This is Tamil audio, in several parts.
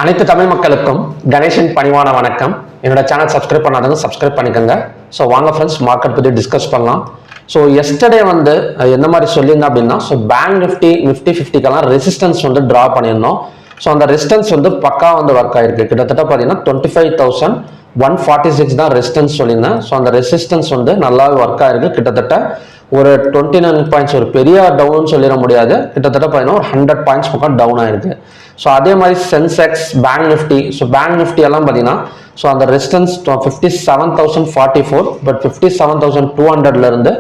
அனைத்து தமிழ் மக்களுக்கும் கணேஷன் பணிவான வணக்கம். என்னோட சேனல் சப்ஸ்கிரைப் பண்ணாதவங்க சப்ஸ்கிரைப் பண்ணிக்கோங்க. ஸோ வாங்க ஃப்ரெண்ட்ஸ், மார்க்கெட் பற்றி டிஸ்கஸ் பண்ணலாம். ஸோ எஸ்டர்டே எந்த மாதிரி சொல்லியிருந்தேன் அப்படின்னா, ஸோ பேங்க் நிஃப்டி 50-50க்கெல்லாம் ரெசிஸ்டன்ஸ் ட்ரா பண்ணியிருந்தோம். ஸோ அந்த ரெசிஸ்டன்ஸ் பக்கா ஒர்க் ஆயிருக்கு. கிட்டத்தட்ட பார்த்தீங்கன்னா 25,146 தான் ரெசிஸ்டன்ஸ் சொல்லியிருந்தேன். ஸோ அந்த ரெசிஸ்டன்ஸ் நல்லாவே ஒர்க் ஆயிருக்கு. கிட்டத்தட்ட ஒரு 29 பாயிண்ட்ஸ், ஒரு பெரிய டவுன் சொல்லிட முடியாது, கிட்டத்தட்ட பார்த்தீங்கன்னா ஒரு 100 பாயிண்ட்ஸ் பக்கம் டவுன் ஆயிருக்கு. ஸோ அதே மாதிரி Sensex, bank Nifty, so bank Nifty எல்லாம் பார்த்தீங்கன்னா ஸோ அந்த ரெசிஸ்டன்ஸ் 57,044, பட் 57,200 இருந்து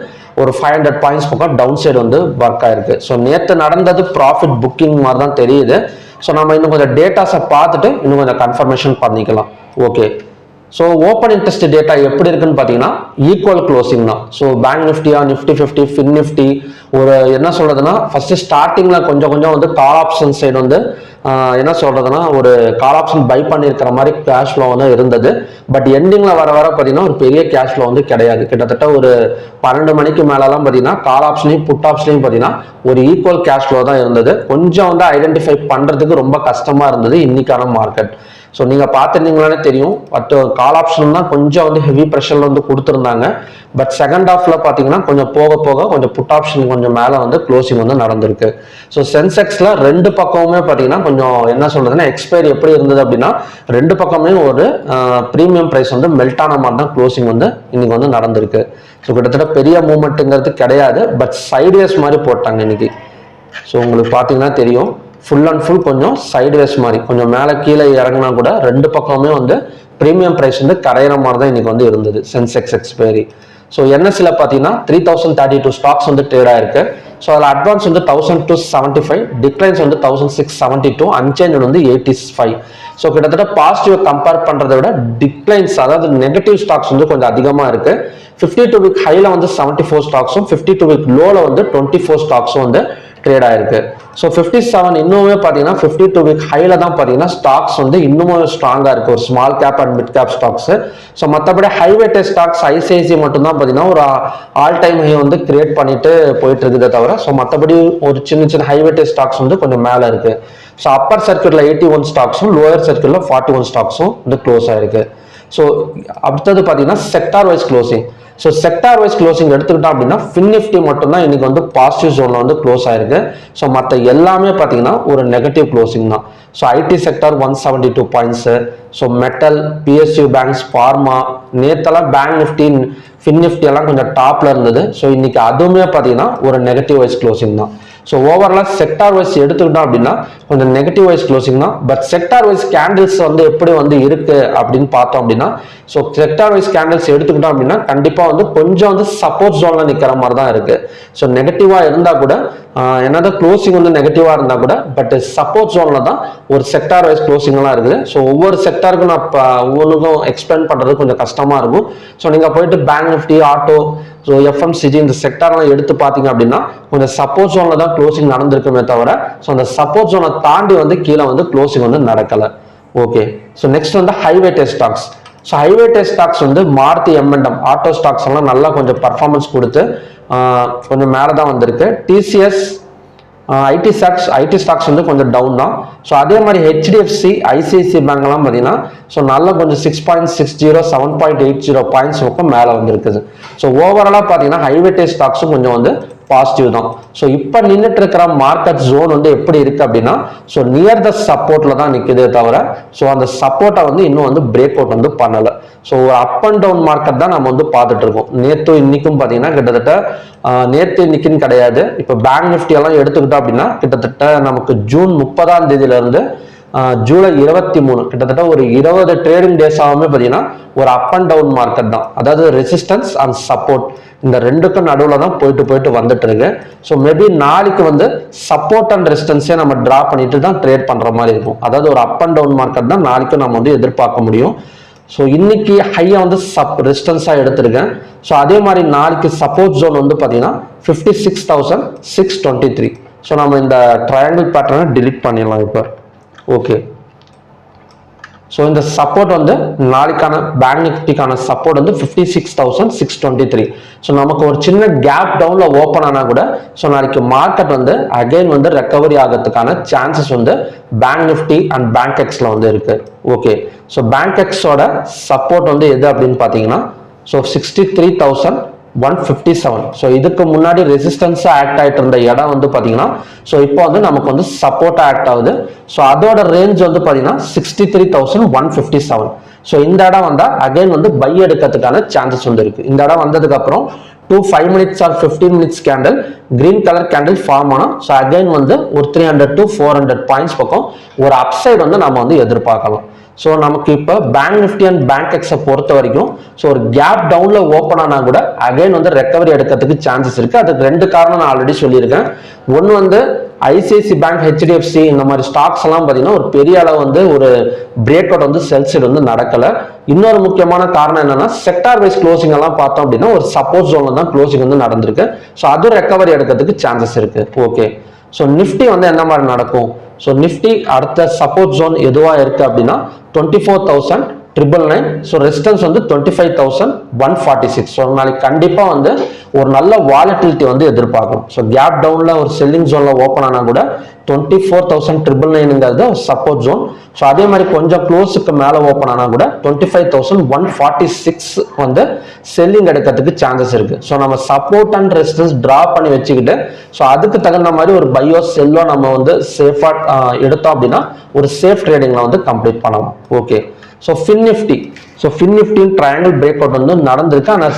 ஒரு 500 பாயிண்ட்ஸ் பக்கம் டவுன் சைடு ஒர்க் ஆயிருக்கு. ஸோ நேற்று நடந்தது ப்ராஃபிட் புக்கிங் மாதிரி தான் தெரியுது. ஸோ நம்ம இன்னும் கொஞ்சம் டேட்டாஸை பார்த்துட்டு இன்னும் கொஞ்சம் கன்ஃபர்மேஷன் பண்ணிக்கலாம். Okay, so open interest data எப்படி இருக்குன்னு பார்த்தீங்கன்னா ஈக்குவல் க்ளோசிங் தான். ஸோ பேங்க் நிஃப்டியா, நிஃப்டி 50, ஃபின் நிஃப்டி ஒரு என்ன சொல்றதுன்னா, ஃபர்ஸ்ட் ஸ்டார்டிங்ல கொஞ்சம் கால் ஆப்ஷன் சைடு என்ன சொல்றதுன்னா ஒரு கால் ஆப்ஷன் பை பண்ணியிருக்கிற மாதிரி கேஷ் ஃப்ளோ இருந்தது. பட் எண்டிங்ல வர பார்த்தீங்கன்னா ஒரு பெரிய கேஷ் ஃப்ளோ கிடையாது. கிட்டத்தட்ட ஒரு 12 மணிக்கு மேலலாம் பார்த்தீங்கன்னா கால் ஆப்ஷனையும் புட் ஆப்ஷனையும் பார்த்தீங்கன்னா ஒரு ஈக்குவல் கேஷ் ஃப்ளோ தான் இருந்தது. கொஞ்சம் ஐடென்டிஃபை பண்றதுக்கு ரொம்ப கஷ்டமா இருந்தது இன்னைக்கான மார்க்கெட். ஸோ நீங்கள் பார்த்துருந்தீங்களானே தெரியும், பட் கால் ஆப்ஷன் தான் கொஞ்சம் ஹெவி ப்ரெஷர்ல கொடுத்துருந்தாங்க. பட் செகண்ட் ஹாஃப்ல பார்த்தீங்கன்னா கொஞ்சம் போக கொஞ்சம் புட் ஆப்ஷன் கொஞ்சம் மேலே க்ளோசிங் நடந்திருக்கு. ஸோ சென்செக்ஸ்ல ரெண்டு பக்கமுமே பார்த்தீங்கன்னா கொஞ்சம் என்ன சொல்றதுன்னா எக்ஸ்பைரி எப்படி இருந்தது அப்படின்னா, ரெண்டு பக்கமே ஒரு ப்ரீமியம் ப்ரைஸ் மெல்ட் ஆன மாதிரி தான் க்ளோசிங் இன்னைக்கு நடந்திருக்கு. ஸோ கிட்டத்தட்ட பெரிய மூவ்மெண்ட்டுங்கிறது கிடையாது, பட் சைட்வேஸ் மாதிரி போட்டாங்க இன்னைக்கு. ஸோ உங்களுக்கு பார்த்தீங்கன்னா தெரியும், ஃபுல் அண்ட் ஃபுல் கொஞ்சம் சைட்வேஸ் மாதிரி கொஞ்சம் மேலே கீழே இறங்கினா கூட ரெண்டு பக்கமே ப்ரீமியம் ப்ரைஸ் கரையிற மாதிரி தான் இன்னைக்கு இருந்தது சென்செக்ஸ் எக்ஸ்பைரி. ஸோ என்எஸ்சியில் பார்த்தீங்கன்னா 3032 ஸ்டாக்ஸ் ட்ரேட் ஆயிருக்கு. ஸோ அதில் அட்வான்ஸ் 1275, டிக்ளைன்ஸ் 1672, அன்சேஞ்ச் 85. ஸோ கிட்டத்தட்ட பாசிட்டிவ் கம்பேர் பண்ணுறதை விட டிக்ளைன்ஸ், அதாவது நெகட்டிவ் ஸ்டாக்ஸ் கொஞ்சம் அதிகமாக இருக்கு. 52 வீக் ஹைல 74 ஸ்டாக்ஸும் 52 வீக் லோல 24 ஸ்டாக்ஸும் ட்ரேட் ஆயிருக்கு. ஸோ 57 இன்னுமே பார்த்தீங்கன்னா 52 வீக் ஹைல தான் பார்த்தீங்கன்னா ஸ்டாக்ஸ் இன்னுமே ஸ்ட்ராங்கா இருக்கு, ஒரு small cap and mid cap stocks. So மற்றபடி ஹைவேட்டேஜ் ஸ்டாக்ஸ் ஐசிஐசி மட்டும் தான் பார்த்தீங்கன்னா ஒரு ஆல் டைம் ஹை கிரியேட் பண்ணிட்டு போயிட்டு இருக்குதே தவிர, ஸோ மற்றபடி ஒரு சின்ன ஹைவேட்டேஜ் ஸ்டாக்ஸ் கொஞ்சம் மேலே இருக்கு. ஸோ அப்பர் சர்க்கியூட்ல 81 ஸ்டாக்ஸும் லோயர் சர்க்கியூட்ல 41 ஸ்டாக்ஸும் க்ளோஸ் ஆயிருக்கு. ஸோ அடுத்தது பார்த்தீங்கன்னா sector wise closing. So sector wise closing எடுத்துக்கிட்டோம் அப்படின்னா ஃபின் நிஃப்டி மட்டும்தான் இன்னைக்கு பாசிட்டிவ் ஜோன்ல க்ளோஸ் ஆயிருக்கு. ஸோ மற்ற எல்லாமே பார்த்தீங்கன்னா ஒரு நெகட்டிவ் க்ளோசிங் தான். So IT sector 172 points. So metal, PSU banks, pharma, நேத்தெல்லாம் பேங்க் நிஃப்டி, ஃபின் நிஃப்டி எல்லாம் கொஞ்சம் டாப்ல இருந்தது. ஸோ இன்னைக்கு அதுவுமே பார்த்தீங்கன்னா ஒரு நெகட்டிவ் வைஸ் க்ளோசிங் தான். ஸோ ஓவராலாக செக்டார் வைஸ் எடுத்துக்கிட்டோம் அப்படின்னா கொஞ்சம் நெகட்டிவ் வைஸ் க்ளோசிங் தான். பட் செக்டார் வைஸ் கேண்டில்ஸ் எப்படி இருக்கு அப்படின்னு பார்த்தோம் அப்படின்னா, ஸோ செக்டார் வைஸ் கேண்டில்ஸ் எடுத்துக்கிட்டோம் அப்படின்னா கண்டிப்பாக கொஞ்சம் சப்போர்ட் ஜோன்ல நிற்கிற மாதிரி தான் இருக்கு. ஸோ நெகட்டிவா இருந்தா கூட என்னதான் க்ளோசிங் நெகட்டிவா இருந்தா கூட, பட் சப்போர்ட் ஜோன்ல தான் ஒரு செக்டார் வைஸ் க்ளோசிங் எல்லாம் இருக்குது. ஸோ ஒவ்வொரு செக்டாருக்கும் நான் ஒவ்வொன்றுக்கும் எக்ஸ்பிளைன் பண்றது கொஞ்சம் கஷ்டமா இருக்கும். ஸோ நீங்க போயிட்டு bank Nifty, auto, so FMCG இந்த செக்டார்லாம் எடுத்து பார்த்தீங்க அப்படின்னா கொஞ்சம் சப்போர்ட் ஜோன்ல தான் க்ளோசிங் நடந்திருக்குமே தவிர, ஸோ அந்த சப்போர்ட் ஜோனை தாண்டி கீழே க்ளோசிங் நடக்கல. Okay, so next ஹைவேட்டேஜ் stocks. So ஹைவேட்டேஜ் stocks Maruti, momentum, auto stocks எல்லாம் நல்லா கொஞ்சம் பர்ஃபார்மன்ஸ் கொடுத்து கொஞ்சம் மேலே தான் வந்திருக்கு. டிசிஎஸ், ஐடி ஸ்டாக்ஸ் கொஞ்சம் டவுன் தான். ஸோ அதே மாதிரி ஹெச்டிஎஃப்சி, ஐசிஐசி பேங்க் எல்லாம் பார்த்தீங்கன்னா ஸோ நல்லா கொஞ்சம் 6.60, 7.80 பாயிண்ட்ஸ் மேலே வந்திருக்குது. ஸோ ஓவராலாக பார்த்தீங்கன்னா ஹைவேட்டேஜ் ஸ்டாக்ஸும் கொஞ்சம் பாசிட்டிவ் தான். ஸோ இப்போ நின்றுட்டு இருக்கிற மார்க்கெட் ஜோன் எப்படி இருக்கு அப்படின்னா, ஸோ நியர் த சப்போர்ட்ல தான் நிற்குதே தவிர, ஸோ அந்த சப்போர்ட்டை இன்னும் பிரேக் அவுட் பண்ணல. ஸோ ஒரு அப் அண்ட் டவுன் மார்க்கெட் தான் நம்ம பார்த்துட்டு இருக்கோம். நேற்று இன்னைக்கும் பார்த்தீங்கன்னா கிட்டத்தட்ட நேற்று இன்னைக்குன்னு கிடையாது, இப்போ பேங்க் நிஃப்டி எல்லாம் எடுத்துக்கிட்டோம் அப்படின்னா கிட்டத்தட்ட நமக்கு ஜூன் 30ஆம் தேதியில இருந்து ஜூலை 23 கிட்டத்தட்ட ஒரு 20 ட்ரேடிங் டேஸாகவுமே பார்த்தீங்கன்னா ஒரு அப் அண்ட் டவுன் மார்க்கெட் தான். அதாவது ரெசிஸ்டன்ஸ் அண்ட் சப்போர்ட் இந்த ரெண்டுக்கும் நடுவில் தான் போயிட்டு வந்துட்டு இருக்கு. ஸோ மேபி நாளைக்கு சப்போர்ட் அண்ட் ரெசிஸ்டன்ஸே நம்ம டிரா பண்ணிட்டு தான் ட்ரேட் பண்ற மாதிரி இருக்கும். அதாவது ஒரு அப் அண்ட் டவுன் மார்க்கெட் தான் நாளைக்கும் நம்ம எதிர்பார்க்க முடியும். ஸோ இன்னைக்கு ஹையை ரெசிஸ்டன்ஸாக எடுத்திருக்கேன். ஸோ அதே மாதிரி நாளைக்கு சப்போர்ட் ஜோன் பார்த்தீங்கன்னா 56,623. ஸோ நம்ம இந்த ட்ரையாங்கிள் பேட்டர்னை டிலீட் பண்ணிடலாம் இப்போ. ஓகே, ஸோ இந்த சப்போர்ட் வந்து நாளைக்கான பேங்க் நிஃப்டிக்கான சப்போர்ட் வந்து 56,623. ஸோ நமக்கு ஒரு சின்ன கேப் டவுன்ல ஓப்பன் ஆனா கூட ஸோ நாளைக்கு மார்க்கெட் வந்து அகைன் வந்து ரெக்கவரி ஆகிறதுக்கான சான்சஸ் வந்து பேங்க் நிஃப்டி அண்ட் பேங்க் எக்ஸ்ல வந்து இருக்கு. ஓகே, ஸோ பேங்க் எக்ஸோட சப்போர்ட் வந்து எது அப்படின்னு பார்த்தீங்கன்னா ஸோ 63,157. ஸோ இதுக்கு முன்னாடி ரெசிஸ்டன்ஸா ஆக்ட் ஆகிட்டு இருந்த இடம் வந்து பார்த்தீங்கன்னா ஸோ இப்போ வந்து நமக்கு வந்து சப்போர்ட்டா ஆக்ட் ஆகுது. ஸோ அதோட ரேஞ்ச் வந்து பார்த்தீங்கன்னா 63,157. ஸோ இந்த இடம் வந்தா அகைன் வந்து பை எடுக்கிறதுக்கான சான்சஸ் வந்து இருக்கு. இந்த இடம் வந்ததுக்கு அப்புறம் 5 minutes or 15 minutes candle green colour candle form ஆனோம். ஸோ அகைன் வந்து ஒரு 300 to 400 பாயிண்ட்ஸ் பக்கம் ஒரு அப்சைட் வந்து நம்ம வந்து எதிர்பார்க்கலாம். ஸோ நமக்கு இப்போ பேங்க் நிஃப்டி அண்ட் பேங்க் எக்ஸை பொறுத்த வரைக்கும் ஸோ ஒரு கேப் டவுன்ல ஓப்பன் ஆனா கூட அகைன் வந்து ரெக்கவரி எடுக்கிறதுக்கு சான்சஸ் இருக்கு. அதுக்கு ரெண்டு காரணம் நான் ஆல்ரெடி சொல்லியிருக்கேன். ஒன்று வந்து ஐசிஐசி பேங்க், ஹெச்டிஎஃப்சி இந்த மாதிரி ஸ்டாக்ஸ் எல்லாம் பார்த்தீங்கன்னா ஒரு பெரிய அளவு வந்து ஒரு பிரேக் அவுட் வந்து செல் சைடு வந்து நடக்கல. இன்னொரு முக்கியமான காரணம் என்னன்னா செக்டார் வைஸ் க்ளோசிங் எல்லாம் பார்த்தோம் அப்படின்னா ஒரு சப்போர்ட் ஜோன்ல தான் க்ளோசிங் வந்து நடந்திருக்கு. ஸோ அது ரெக்கவரி எடுக்கிறதுக்கு சான்சஸ் இருக்கு. ஓகே, ஸோ நிஃப்டி வந்து என்ன மாதிரி நடக்கும்? ஸோ நிஃப்டி அடுத்த சப்போர்ட் ஜோன் எதுவா இருக்கு அப்படின்னா 24,999. ஸோ ரெசிஸ்டன்ஸ் வந்து 25,146. ஸோ நாளைக்கு கண்டிப்பா வந்து ஒரு நல்ல வாலட்டிலிட்டி வந்து எதிர்பார்க்கணும். ஸோ கேப் டவுன்ல ஒரு செல்லிங் ஜோன்ல ஓப்பன் ஆனா கூட 24,999 சப்போர்ட் ஜோன். ஸோ அதே மாதிரி கொஞ்சம் க்ளோஸுக்கு மேலே ஓப்பன் ஆனா கூட 25,146 வந்து செல்லிங் எடுக்கிறதுக்கு சான்சஸ் இருக்கு. ஸோ நம்ம சப்போர்ட் அண்ட் ரெசிஸ்டன்ஸ் டிரா பண்ணி வச்சுக்கிட்டு ஸோ அதுக்கு தகுந்த மாதிரி ஒரு பையோ செல்லோ நம்ம வந்து சேஃபா எடுத்தோம் அப்படின்னா ஒரு சேஃப் ட்ரேடிங்ல வந்து கம்ப்ளீட் பண்ணலாம். Okay, so fin Nifty triangle break out வந்து நடந்திருக்கு. ஆனால்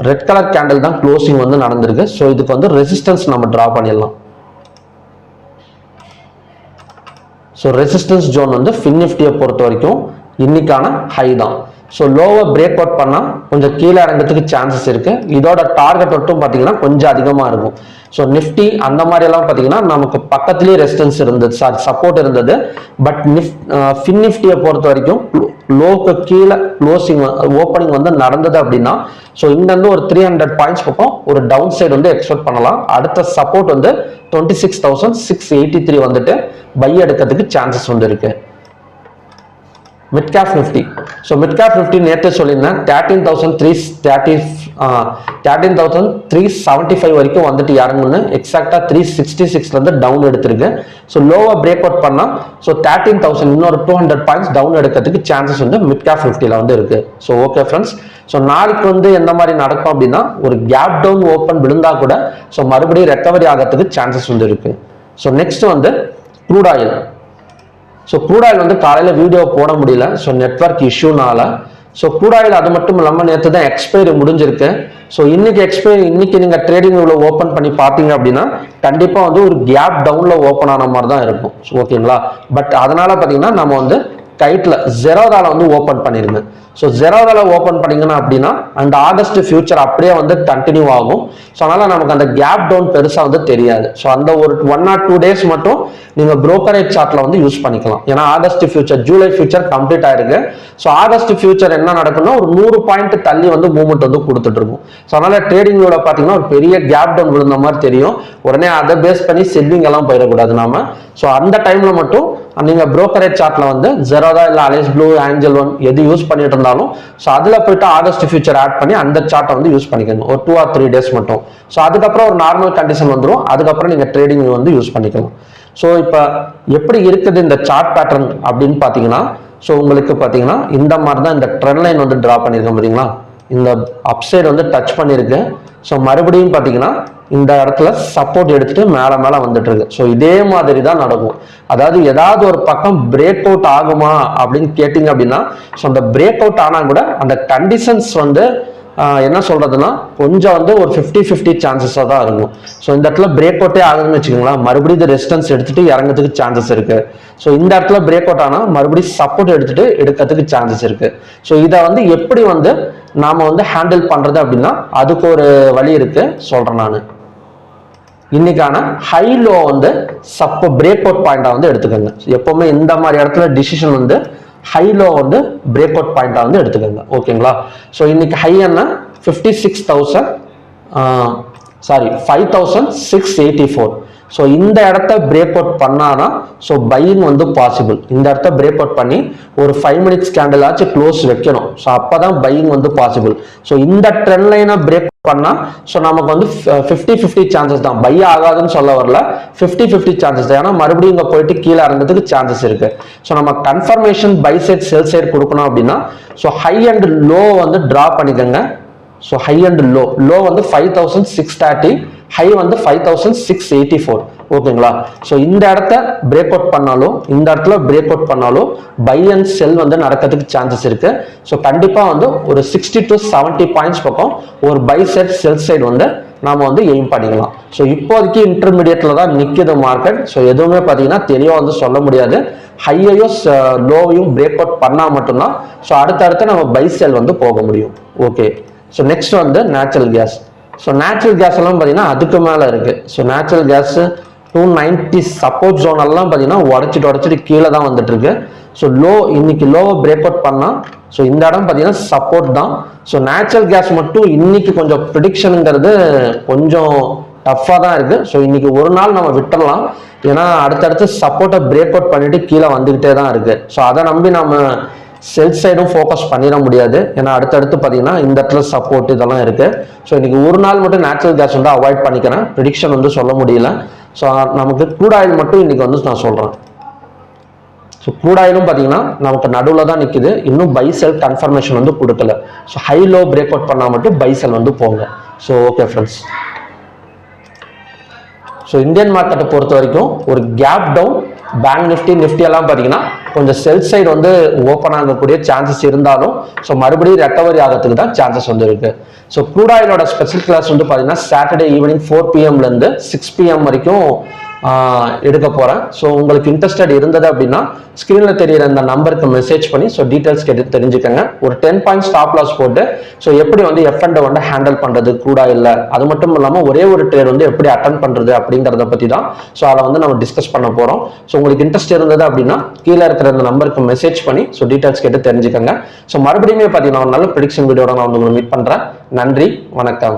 ரெட் கலர் கேண்டில் தான் க்ளோசிங் வந்து நடந்திருக்கு. ஸோ இதுக்கு வந்து ரெசிஸ்டன்ஸ் நம்ம டிரா பண்ணிடலாம். ஸோ ரெசிஸ்டன்ஸ் ஜோன் வந்து ஃபின் நிஃப்டியை பொறுத்த வரைக்கும் இன்னைக்கான ஹை தான். ஸோ லோவர் பிரேக் அவுட் பண்ணால் கொஞ்சம் கீழே இறங்கிறதுக்கு சான்சஸ் இருக்கு. இதோட டார்கெட் மட்டும் பார்த்தீங்கன்னா கொஞ்சம் அதிகமாக இருக்கும். ஸோ நிஃப்டி அந்த மாதிரி எல்லாம் பார்த்தீங்கன்னா நமக்கு பக்கத்துலேயே ரெசிஸ்டன்ஸ் இருந்தது, சப்போர்ட் இருந்தது. பட் ஃபின் நிஃப்டியை பொறுத்த வரைக்கும் லோக்கு கீழே க்ளோசிங் ஓப்பனிங் வந்து நடந்தது அப்படின்னா ஸோ இங்கிருந்து ஒரு 300 பாயிண்ட்ஸ் பக்கம் ஒரு டவுன் சைடு வந்து எக்ஸ்பெக்ட் பண்ணலாம். அடுத்த சப்போர்ட் வந்து 26,683 வந்துட்டு பை எடுக்கிறதுக்கு சான்சஸ் வந்து இருக்கு. Mid cap Nifty, so mid cap Nifty நேற்று சொல்லியிருந்தேன் 13,375 வரைக்கும் வந்துட்டு இறங்குன்னு எக்ஸாக்டா 366 இருந்து டவுன் எடுத்திருக்கு. ஸோ லோவர் பிரேக் அவுட் பண்ணா ஸோ 13,000 இன்னொரு 200 பாயிண்ட்ஸ் டவுன் எடுக்கிறதுக்கு சான்சஸ் வந்து மிட் கேப் நிஃப்டியில் வந்து இருக்கு. ஸோ ஓகே ஃப்ரெண்ட்ஸ், ஸோ நாளைக்கு வந்து எந்த மாதிரி நடக்கும் அப்படின்னா ஒரு கேப் டவுன் ஓப்பன் விழுந்தா கூட ஸோ மறுபடியும் ரெக்கவரி ஆகிறதுக்கு சான்சஸ் வந்து இருக்கு. ஸோ நெக்ஸ்ட் வந்து crude oil. So crude oil வந்து காலையில் வீடியோ போட முடியல, ஸோ நெட்வொர்க் இஷ்யூனால. ஸோ க்ரூட் ஆயில் அது மட்டும் இல்லாமல் நேற்று தான் எக்ஸ்பைரி முடிஞ்சிருக்கு. ஸோ இன்னைக்கு நீங்கள் ட்ரேடிங் இவ்வளோ ஓப்பன் பண்ணி பார்த்தீங்க அப்படின்னா கண்டிப்பாக வந்து ஒரு கேப் டவுனில் ஓப்பன் ஆன மாதிரி தான் இருக்கும். ஓகேங்களா, பட் அதனால பார்த்தீங்கன்னா நம்ம வந்து கைட்டில் ஜெரோதால வந்து ஓப்பன் பண்ணிருங்க. ஸோ ஜெரோதால ஓப்பன் பண்ணீங்கன்னா அப்படின்னா அந்த ஆகஸ்ட் ஃபியூச்சர் அப்படியே வந்து கண்டினியூ ஆகும். ஸோ அதனால நமக்கு அந்த கேப் டவுன் பெருசாக வந்து தெரியாது. ஸோ அந்த ஒரு 1 or 2 days மட்டும் நீங்கள் புரோக்கரேஜ் சார்ட்ல வந்து யூஸ் பண்ணிக்கலாம். ஏன்னா August future, July future complete ஆயிருக்கு. ஸோ ஆகஸ்ட் ஃபியூச்சர் என்ன நடக்கும்னா ஒரு 100 பாயிண்ட் தள்ளி வந்து மூவ்மெண்ட் வந்து கொடுத்துட்டு இருக்கும். ஸோ அதனால ட்ரேடிங்கோட பார்த்தீங்கன்னா ஒரு பெரிய கேப் டவுன் விழுந்த மாதிரி தெரியும். உடனே அதை பேஸ் பண்ணி செல்லிங் எல்லாம் போயிடக்கூடாது நாம. ஸோ அந்த டைம்ல மட்டும் நீங்க புரோக்கரேஜ் சார்ட்ல வந்து ஜெரோதா இல்ல அலைஸ் ப்ளூ, ஆஞ்சல் ஒன் எது யூஸ் பண்ணிட்டு இருந்தாலும் ஸோ அதுல போயிட்டு ஆகஸ்ட் ஃபியூச்சர் ஆட் பண்ணி அந்த சார்ட்டை வந்து யூஸ் பண்ணிக்கணும் ஒரு 2 or 3 days மட்டும். ஸோ அதுக்கப்புறம் ஒரு நார்மல் கண்டிஷன் வந்துடும். அதுக்கப்புறம் நீங்க ட்ரேடிங் வந்து யூஸ் பண்ணிக்கலாம். ஸோ இப்போ எப்படி இருக்குது இந்த சார்ட் பேட்டர்ன் அப்படின்னு பார்த்தீங்கன்னா ஸோ உங்களுக்கு பார்த்தீங்கன்னா இந்த மாதிரி தான் இந்த ட்ரெண்ட் லைன் வந்து டிரா பண்ணியிருக்கேன் பார்த்தீங்களா. இந்த அப்சைடு வந்து டச் பண்ணியிருக்கு. ஸோ மறுபடியும் பார்த்தீங்கன்னா இந்த இடத்துல சப்போர்ட் எடுத்துட்டு மேல வந்துட்டு இருக்கு. ஸோ இதே மாதிரி தான் நடக்கும். அதாவது ஏதாவது ஒரு பக்கம் பிரேக் அவுட் ஆகுமா அப்படின்னு கேட்டீங்க அப்படின்னா ஸோ அந்த பிரேக் அவுட் ஆனா கூட அந்த கண்டிஷன்ஸ் வந்து என்ன சொல்றதுன்னா கொஞ்சம் வந்து ஒரு 50-50 சான்சஸா தான் இருக்கும். ஸோ இந்த இடத்துல பிரேக் அவுட்டே ஆகுதுன்னு வச்சுக்கோங்களேன், மறுபடியும் இது ரெசிஸ்டன்ஸ் எடுத்துட்டு இறங்கிறதுக்கு சான்சஸ் இருக்கு. ஸோ இந்த இடத்துல பிரேக் அவுட் ஆனா மறுபடியும் சப்போர்ட் எடுத்துட்டு எடுக்கிறதுக்கு சான்சஸ் இருக்கு. ஸோ இதை வந்து எப்படி வந்து நாம வந்து ஹேண்டில் பண்றது அப்படின்னா அதுக்கு ஒரு வழி இருக்கு, சொல்றேன் நான். இன்னைக்கான ஹை லோ வந்து பிரேக் அவுட் பாயிண்டா வந்து எடுத்துக்கோங்க. எப்பவுமே இந்த மாதிரி இடத்துல டிசிஷன் வந்து ஹை லோ வந்து பிரேக் அவுட் பாயிண்டா வந்து எடுத்துக்கோங்க. ஓகேங்களா, ஸோ இன்னைக்கு ஹை என்ன 56,684. ஸோ இந்த இடத்த பிரேக் அவுட் பண்ணாதான் ஸோ பையிங் வந்து பாசிபிள். இந்த இடத்த பிரேக் அவுட் பண்ணி ஒரு 5 மினிட்ஸ் கேண்டில் ஆச்சு க்ளோஸ் வைக்கணும். ஸோ அப்பதான் பையிங் வந்து பாசிபிள். ஸோ இந்த ட்ரெண்ட் லைனை பிரேக் பண்ணா ஸோ நமக்கு வந்து 50-50 சான்சஸ் தான். பை ஆகாதுன்னு சொல்ல வரல, 50-50 சான்சஸ் தான். ஏன்னா மறுபடியும் இங்க போயிட்டு கீழே இறங்கிறதுக்கு சான்சஸ் இருக்கு. ஸோ நம்ம confirmation buy side sell side கொடுக்கணும் அப்படின்னா ஸோ ஹை அண்ட் லோ வந்து டிரா பண்ணிக்கோங்க. ஸோ ஹை அண்ட் லோ வந்து 5630, ஹை வந்து 5684. ஓகேங்களா? ஸோ இந்த இடத்த பிரேக் அவுட் பண்ணாலும் இந்த இடத்துல பிரேக் அவுட் பண்ணாலும் பை அண்ட் செல் வந்து நடக்கிறதுக்கு சான்சஸ் இருக்கு. ஸோ கண்டிப்பா வந்து ஒரு 60 to 70 பாயிண்ட்ஸ் பக்கம் ஒரு பை சைட் செல் சைடு வந்து நாம வந்து எய்ம் பண்ணிக்கலாம். ஸோ இப்போதைக்கு இன்டர்மீடியட்ல தான் நிற்குது மார்க்கெட். ஸோ எதுவுமே பார்த்தீங்கன்னா தெளிவாக வந்து சொல்ல முடியாது. ஹையையும் லோவையும் பிரேக் அவுட் பண்ணா மட்டும்தான் ஸோ அடுத்தடுத்து நம்ம பை செல் வந்து போக முடியும். ஓகே, ஸோ நெக்ஸ்ட் வந்து natural gas. So natural gas எல்லாம் பார்த்தீங்கன்னா அதுக்கு மேலே இருக்கு. So natural gas 290 support zone எல்லாம் பார்த்தீங்கன்னா உடச்சிட்டு கீழே தான் வந்துட்டு இருக்கு. ஸோ இன்னைக்கு லோவை பிரேக் அவுட் பண்ணா ஸோ இந்த இடம் பார்த்தீங்கன்னா சப்போர்ட் தான். ஸோ நேச்சுரல் கேஸ் மட்டும் இன்னைக்கு கொஞ்சம் ப்ரிடிக்ஷனுங்கிறது கொஞ்சம் டஃப்பாக தான் இருக்கு. ஸோ இன்னைக்கு ஒரு நாள் நம்ம விட்டுடலாம். ஏன்னா அடுத்தடுத்து சப்போர்ட்டை பிரேக் அவுட் பண்ணிட்டு கீழே வந்துகிட்டே தான் இருக்கு. ஸோ அதை நம்பி நம்ம செல் சைடும் ஃபோக்கஸ் பண்ணிட முடியாது. ஏன்னா அடுத்தடுத்து பார்த்தீங்கன்னா இந்த இடத்துல சப்போர்ட் இதெல்லாம் இருக்கு. ஸோ இன்னைக்கு ஒரு நாள் மட்டும் நேச்சுரல் கேஸ் வந்து அவாய்ட் பண்ணிக்கிறேன். ப்ரிடிக்ஷன் வந்து சொல்ல முடியல. ஸோ நமக்கு க்ரூட் ஆயில் மட்டும் இன்னைக்கு வந்து நான் சொல்றேன். ஸோ க்ரூட் ஆயிலும் பார்த்தீங்கன்னா நமக்கு நடுவில் தான் நிற்குது. இன்னும் பை செல் கன்ஃபர்மேஷன் வந்து கொடுக்கல. So high low break out பண்ணால் மட்டும் பை செல் வந்து போங்க. So okay friends, so Indian மார்க்கெட்டை பொறுத்த வரைக்கும் ஒரு கேப் டவுன் பேங்க் நிஃப்டி எல்லாம் பார்த்தீங்கன்னா கொஞ்சம் செல் சைடு வந்து ஓப்பன் ஆகக்கூடிய சான்சஸ் இருந்தாலும் ஸோ மறுபடியும் ரெக்கவரி ஆகிறதுக்கு தான் சான்சஸ் வந்து இருக்கு. ஸோ க்ரூட் ஆயிலோட ஸ்பெஷல் கிளாஸ் வந்து பார்த்தீங்கன்னா சாட்டர்டே ஈவினிங் 4 PM இருந்து 6 PM வரைக்கும் எடுக்க போறேன். ஸோ உங்களுக்கு இன்ட்ரெஸ்டட் இருந்தது அப்படின்னா ஸ்கிரீன்ல தெரியுற இந்த நம்பருக்கு மெசேஜ் பண்ணி ஸோ டீடைல்ஸ் கேட்டு தெரிஞ்சுக்கங்க. ஒரு 10 பாயிண்ட் ஸ்டாப் லாஸ் போட்டு ஸோ எப்படி வந்து F&O வந்து ஹேண்டில் பண்றது க்ரூட் ஆயில்ல, அது மட்டும் இல்லாமல் ஒரே ஒரு ட்ரேட் வந்து எப்படி அட்டன் பண்றது அப்படிங்கிறத பத்தி தான் ஸோ அதை வந்து நம்ம டிஸ்கஸ் பண்ண போறோம். ஸோ உங்களுக்கு இன்ட்ரெஸ்ட் இருந்தது அப்படின்னா கீழே இருக்கிற இந்த நம்பருக்கு மெசேஜ் பண்ணி ஸோ டீடைல்ஸ் கேட்டு தெரிஞ்சுக்கங்க. ஸோ மறுபடியும் பார்த்தீங்கன்னா ஒரு நல்ல ப்ரெடிக்ஷன் வீடியோட நான் வந்து உங்களை மீட் பண்றேன். நன்றி, வணக்கம்.